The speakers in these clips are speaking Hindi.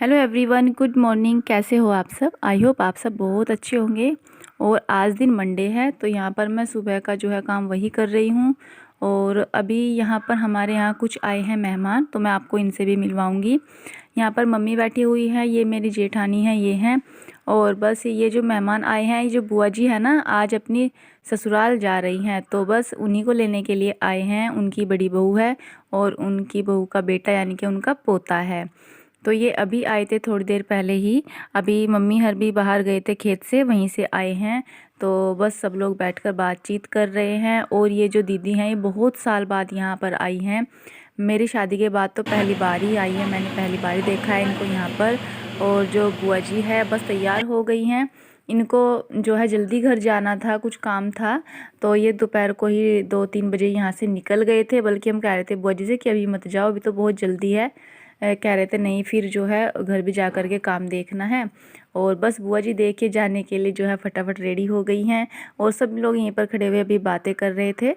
Hello everyone, good morning. कैसे हो आप सब? आई होप आप सब बहुत अच्छे होंगे। और आज दिन मंडे है तो यहाँ पर मैं सुबह का जो है काम वही कर रही हूँ। और अभी यहाँ पर हमारे यहाँ कुछ आए हैं मेहमान, तो मैं आपको इनसे भी मिलवाऊँगी। यहाँ पर मम्मी बैठी हुई है, ये मेरी जेठानी है, ये हैं। और बस ये जो मेहमान आए हैं, ये जो बुआ जी है ना, आज अपनी ससुराल जा रही हैं, तो बस उन्हीं को लेने के लिए आए हैं। उनकी बड़ी बहू है और उनकी बहू का बेटा यानी कि उनका पोता है। तो ये अभी आए थे थोड़ी देर पहले ही। अभी मम्मी हर भी बाहर गए थे खेत से, वहीं से आए हैं। तो बस सब लोग बैठकर बातचीत कर रहे हैं। और ये जो दीदी हैं, ये बहुत साल बाद यहाँ पर आई हैं। मेरी शादी के बाद तो पहली बार ही आई है, मैंने पहली बार ही देखा है इनको यहाँ पर। और जो बुआ जी है बस तैयार हो गई हैं। इनको जो है जल्दी घर जाना था, कुछ काम था, तो ये दोपहर को ही 2-3 बजे यहाँ से निकल गए थे। बल्कि हम कह रहे थे बुआ जी से कि अभी मत जाओ, अभी तो बहुत जल्दी है। कह रहे थे नहीं, फिर जो है घर भी जा कर के काम देखना है। और बस बुआ जी देख के जाने के लिए जो है फटाफट रेडी हो गई हैं। और सब लोग यहीं पर खड़े हुए अभी बातें कर रहे थे।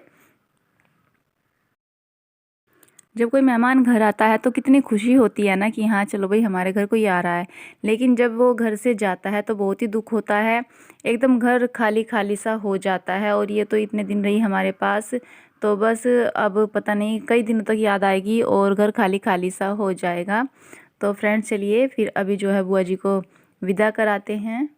जब कोई मेहमान घर आता है तो कितनी खुशी होती है ना कि हाँ चलो भाई हमारे घर कोई आ रहा है। लेकिन जब वो घर से जाता है तो बहुत ही दुख होता है। एकदम घर खाली खाली सा हो जाता है। और ये तो इतने दिन रही हमारे पास, तो बस अब पता नहीं कई दिनों तक याद आएगी और घर खाली खाली सा हो जाएगा। तो फ्रेंड्स चलिए फिर अभी जो है बुआ जी को विदा कराते हैं।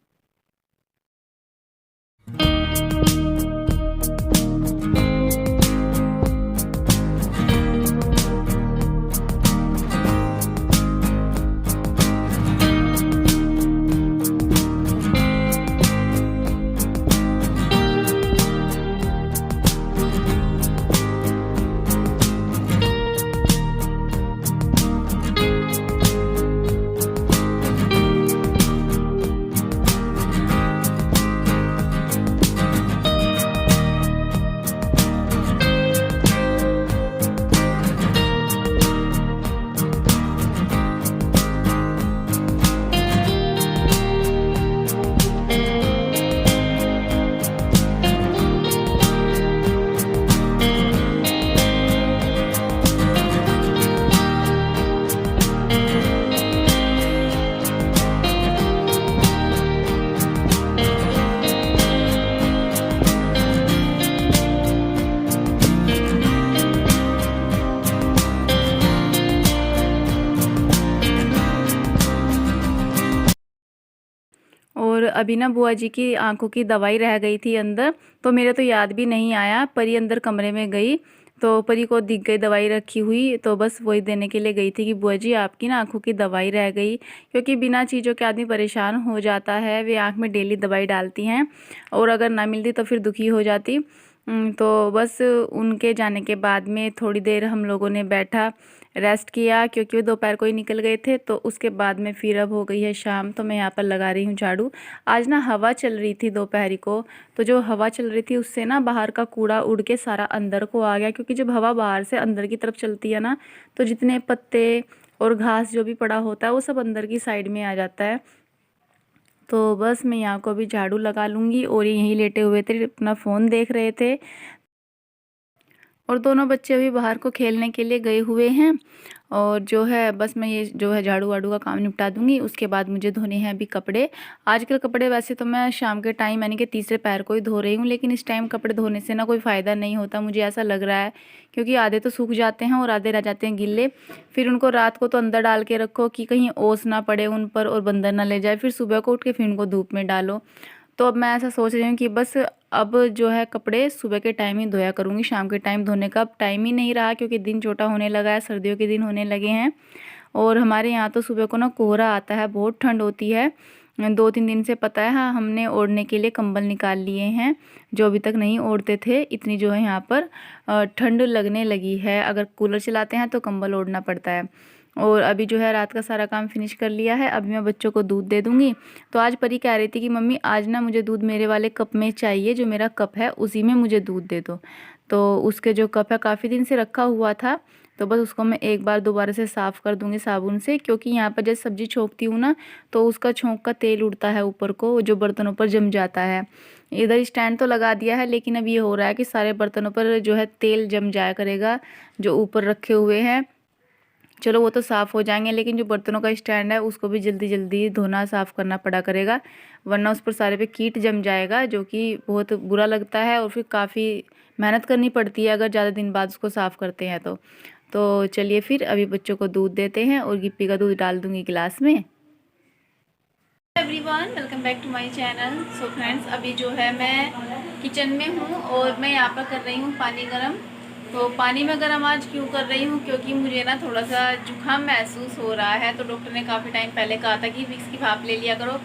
और अभी ना बुआ जी की आंखों की दवाई रह गई थी अंदर, तो मेरे तो याद भी नहीं आया। परी अंदर कमरे में गई तो परी को दिख गई दवाई रखी हुई, तो बस वही देने के लिए गई थी कि बुआ जी आपकी ना आंखों की दवाई रह गई। क्योंकि बिना चीज़ों के आदमी परेशान हो जाता है। वे आंख में डेली दवाई डालती हैं और अगर ना मिलती तो फिर दुखी हो जाती। तो बस उनके जाने के बाद में थोड़ी देर हम लोगों ने बैठा, रेस्ट किया, क्योंकि वो दोपहर को ही निकल गए थे। तो उसके बाद में फिर अब हो गई है शाम, तो मैं यहाँ पर लगा रही हूँ झाड़ू। आज ना हवा चल रही थी दोपहरी को, तो जो हवा चल रही थी उससे ना बाहर का कूड़ा उड़ के सारा अंदर को आ गया। क्योंकि जब हवा बाहर से अंदर की तरफ चलती है ना, तो जितने पत्ते और घास जो भी पड़ा होता है वो सब अंदर की साइड में आ जाता है। तो बस मैं यहाँ को भी झाड़ू लगा लूँगी। और ये यहीं लेटे हुए थे, अपना फ़ोन देख रहे थे। और दोनों बच्चे अभी बाहर को खेलने के लिए गए हुए हैं। और जो है बस मैं ये जो है झाड़ू वाड़ू का काम निपटा दूंगी। उसके बाद मुझे धोने हैं अभी कपड़े। आजकल कपड़े वैसे तो मैं शाम के टाइम यानी कि तीसरे पैर को ही धो रही हूँ, लेकिन इस टाइम कपड़े धोने से ना कोई फ़ायदा नहीं होता, मुझे ऐसा लग रहा है। क्योंकि आधे तो सूख जाते हैं और आधे रह जाते हैं गिल्ले। फिर उनको रात को तो अंदर डाल के रखो कि कहीं ओस ना पड़े उन पर और बंदर ना ले जाए। फिर सुबह को उठ के फिर उनको धूप में डालो। तो अब मैं ऐसा सोच रही हूँ कि बस अब जो है कपड़े सुबह के टाइम ही धोया करूँगी, शाम के टाइम धोने का अब टाइम ही नहीं रहा। क्योंकि दिन छोटा होने लगा है, सर्दियों के दिन होने लगे हैं। और हमारे यहाँ तो सुबह को ना कोहरा आता है, बहुत ठंड होती है। 2-3 दिन से पता है, हाँ हमने ओढ़ने के लिए कंबल निकाल लिए हैं, जो अभी तक नहीं ओढ़ते थे। इतनी जो है यहाँ पर ठंड लगने लगी है। अगर कूलर चलाते हैं तो कंबल ओढ़ना पड़ता है। और अभी जो है रात का सारा काम फिनिश कर लिया है, अभी मैं बच्चों को दूध दे दूँगी। तो आज परी कह रही थी कि मम्मी आज ना मुझे दूध मेरे वाले कप में चाहिए, जो मेरा कप है उसी में मुझे दूध दे दो। तो उसके जो कप है काफ़ी दिन से रखा हुआ था, तो बस उसको मैं एक बार दोबारा से साफ़ कर दूँगी साबुन से। क्योंकि यहाँ पर जैसे सब्ज़ी छोंकती हूँ ना, तो उसका छोंक का तेल उड़ता है ऊपर को, जो बर्तनों पर जम जाता है। इधर स्टैंड तो लगा दिया है, लेकिन अब ये हो रहा है कि सारे बर्तनों पर जो है तेल जम जाया करेगा, जो ऊपर रखे हुए हैं। चलो वो तो साफ़ हो जाएंगे, लेकिन जो बर्तनों का स्टैंड है उसको भी जल्दी जल्दी धोना साफ़ करना पड़ा करेगा, वरना उस पर सारे पे कीट जम जाएगा, जो कि बहुत बुरा लगता है और फिर काफ़ी मेहनत करनी पड़ती है अगर ज़्यादा दिन बाद उसको साफ़ करते हैं तो चलिए फिर अभी बच्चों को दूध देते हैं और गिप्पी का दूध डाल दूँगी गिलास में। Everyone, welcome back to my channel. So friends, अभी जो है मैं किचन में हूँ और मैं यहाँ पर कर रही हूँ पानी गरम। तो पानी में गरम आज क्यों कर रही हूँ, क्योंकि मुझे ना थोड़ा सा जुकाम महसूस हो रहा है। तो डॉक्टर ने काफ़ी टाइम पहले कहा था कि विक्स की भाप ले लिया करो,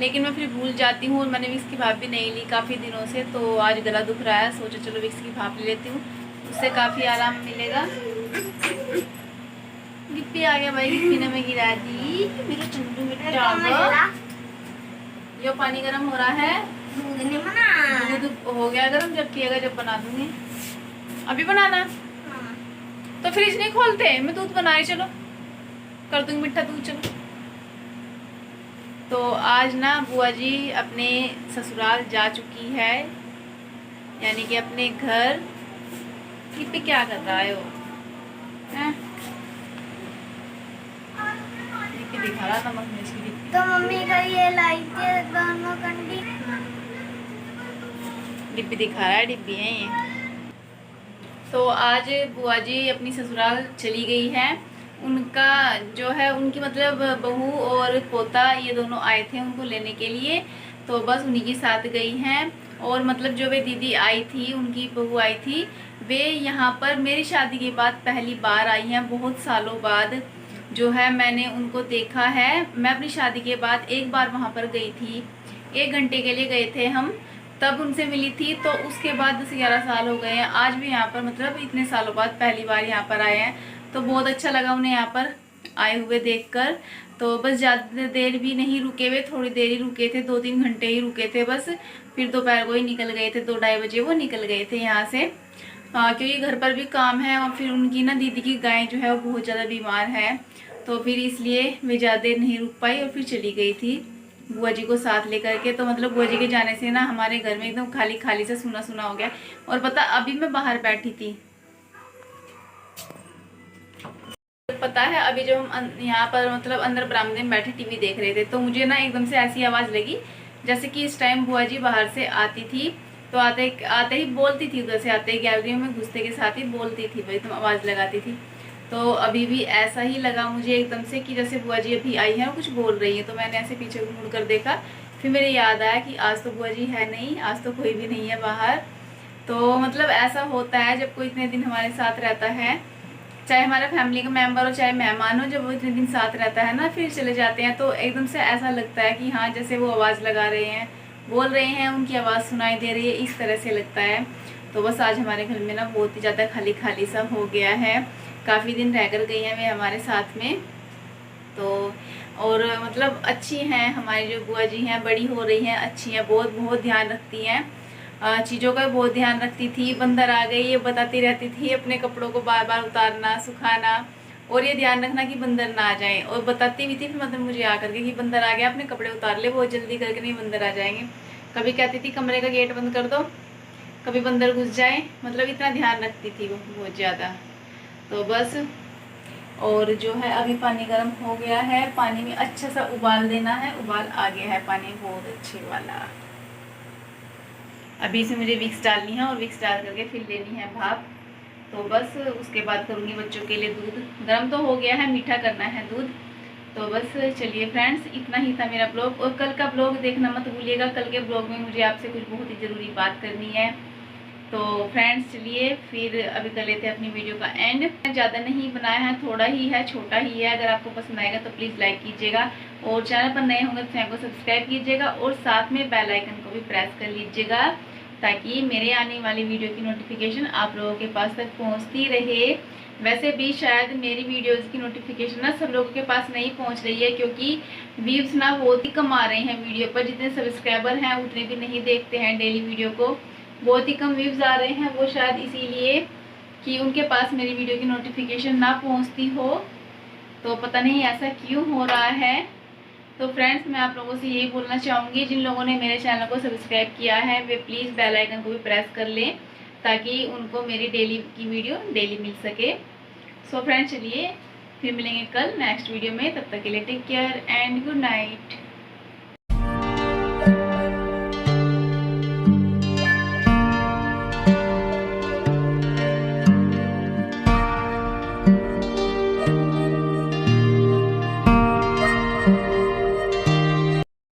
लेकिन मैं फिर भूल जाती हूँ और मैंने विक्स की भाप भी नहीं ली काफ़ी दिनों से। तो आज गला दुख रहा है, सोचा चलो विक्स की भाप ले लेती हूँ, उससे काफ़ी आराम मिलेगा। गिप्पी आ गया भाई, गिप्पी ने मैं गिरा दी मेरे चंदू में। जो पानी गरम हो रहा है, दूध हो गया गरम, जब पिएगा जब बना दूंगी। अभी बनाना तो फ्रिज नहीं खोलते, मैं दूध बना रही, चलो कर दूंगी मीठा दूध। चलो, तो आज ना बुआ जी अपने ससुराल जा चुकी है, यानी कि अपने घर। पे क्या कर रहा है वो, दिखा रहा नमक मिर्च की। तो मम्मी का ये लाई थी दोनों कंडी, डिब्बी दिखा रहा है, डिब्बी है ये। तो आज बुआ जी अपनी ससुराल चली गई है। उनका जो है, उनकी मतलब बहू और पोता ये दोनों आए थे उनको लेने के लिए, तो बस उन्हीं के साथ गई हैं। और मतलब जो वे दीदी आई थी, उनकी बहू आई थी, वे यहाँ पर मेरी शादी के बाद पहली बार आई हैं, बहुत सालों बाद जो है मैंने उनको देखा है। मैं अपनी शादी के बाद एक बार वहाँ पर गई थी, 1 घंटे के लिए गए थे हम, तब उनसे मिली थी। तो उसके बाद 10-11 साल हो गए हैं। आज भी यहाँ पर मतलब इतने सालों बाद पहली बार यहाँ पर आए हैं, तो बहुत अच्छा लगा उन्हें यहाँ पर आए हुए देखकर। तो बस ज़्यादा देर भी नहीं रुके, वे थोड़ी देर ही रुके थे, 2-3 घंटे ही रुके थे बस। फिर दोपहर को ही निकल गए थे, 2-2:30 बजे वो निकल गए थे यहाँ से, क्योंकि घर पर भी काम है। और फिर उनकी ना दीदी की गाय जो है वो बहुत ज़्यादा बीमार है, तो फिर इसलिए वे ज़्यादा देर नहीं रुक पाई और फिर चली गई थी बुआ जी को साथ लेकर के। तो मतलब बुआ जी के जाने से ना हमारे घर में एकदम खाली खाली सा सुना सुना हो गया। और पता, अभी मैं बाहर बैठी थी, पता है, अभी जब हम यहाँ पर मतलब अंदर बरामदे में बैठे टीवी देख रहे थे, तो मुझे ना एकदम से ऐसी आवाज़ लगी जैसे कि इस टाइम बुआ जी बाहर से आती थी, तो आते आते ही बोलती थी, उधर से आते ही गैलरी में घुसते के साथ ही बोलती थी, भाई तुम आवाज़ लगाती थी। तो अभी भी ऐसा ही लगा मुझे एकदम से कि जैसे बुआ जी अभी आई है और कुछ बोल रही है। तो मैंने ऐसे पीछे मुड़ कर देखा, फिर मेरे याद आया कि आज तो बुआ जी है नहीं, आज तो कोई भी नहीं है बाहर। तो मतलब ऐसा होता है जब कोई इतने दिन हमारे साथ रहता है, चाहे हमारा फैमिली का मेंबर हो चाहे मेहमान हो, जब वो इतने दिन साथ रहता है ना, फिर चले जाते हैं, तो एकदम से ऐसा लगता है कि हाँ जैसे वो आवाज़ लगा रहे हैं, बोल रहे हैं, उनकी आवाज़ सुनाई दे रही है, इस तरह से लगता है। तो बस आज हमारे घर में ना बहुत ही ज़्यादा खाली खाली सा हो गया है, काफ़ी दिन रह कर गई हैं वे हमारे साथ में। तो और मतलब अच्छी हैं हमारी जो बुआ जी हैं, बड़ी हो रही हैं, अच्छी हैं, बहुत बहुत ध्यान रखती हैं, चीज़ों का बहुत ध्यान रखती थी। बंदर आ गई ये बताती रहती थी, अपने कपड़ों को बार बार उतारना, सुखाना, और ये ध्यान रखना कि बंदर ना आ जाए। और बताती भी थी फिर मतलब मुझे आकर के कि बंदर आ गया, अपने कपड़े उतार ले, बहुत जल्दी करके नहीं बंदर आ जाएंगे। कभी कहती थी कमरे का गेट बंद कर दो, कभी बंदर घुस जाए, मतलब इतना ध्यान रखती थी वो बहुत ज़्यादा। तो बस, और जो है अभी पानी गर्म हो गया है, पानी में अच्छा सा उबाल देना है, उबाल आ गया है पानी बहुत अच्छे वाला। अभी इसमें मुझे विक्स डालनी है और विक्स डाल करके फिर लेनी है भाप। तो बस उसके बाद करूँगी बच्चों के लिए दूध। गर्म तो हो गया है, मीठा करना है दूध। तो बस चलिए फ्रेंड्स, इतना ही था मेरा ब्लॉग, और कल का ब्लॉग देखना मत भूलिएगा। कल के ब्लॉग में मुझे आपसे कुछ बहुत ही ज़रूरी बात करनी है। तो फ्रेंड्स चलिए फिर अभी कर लेते हैं अपनी वीडियो का एंड। ज़्यादा नहीं बनाया है, थोड़ा ही है, छोटा ही है। अगर आपको पसंद आएगा तो प्लीज़ लाइक कीजिएगा, और चैनल पर नए होंगे तो चैनल को सब्सक्राइब कीजिएगा, और साथ में बेल आइकन को भी प्रेस कर लीजिएगा, ताकि मेरे आने वाली वीडियो की नोटिफिकेशन आप लोगों के पास तक पहुँचती रहे। वैसे भी शायद मेरी वीडियोज़ की नोटिफिकेशन ना सब लोगों के पास नहीं पहुँच रही है, क्योंकि व्यूज़ ना बहुत ही कम आ रहे हैं वीडियो पर। जितने सब्सक्राइबर हैं उतने भी नहीं देखते हैं डेली वीडियो को, बहुत ही कम व्यूज़ आ रहे हैं। वो शायद इसीलिए कि उनके पास मेरी वीडियो की नोटिफिकेशन ना पहुंचती हो, तो पता नहीं ऐसा क्यों हो रहा है। तो फ्रेंड्स मैं आप लोगों से यही बोलना चाहूँगी, जिन लोगों ने मेरे चैनल को सब्सक्राइब किया है वे प्लीज़ बेल आइकन को भी प्रेस कर लें, ताकि उनको मेरी डेली की वीडियो डेली मिल सके। सो फ्रेंड्स चलिए फिर मिलेंगे कल नेक्स्ट वीडियो में, तब तक के लिए take care and good night.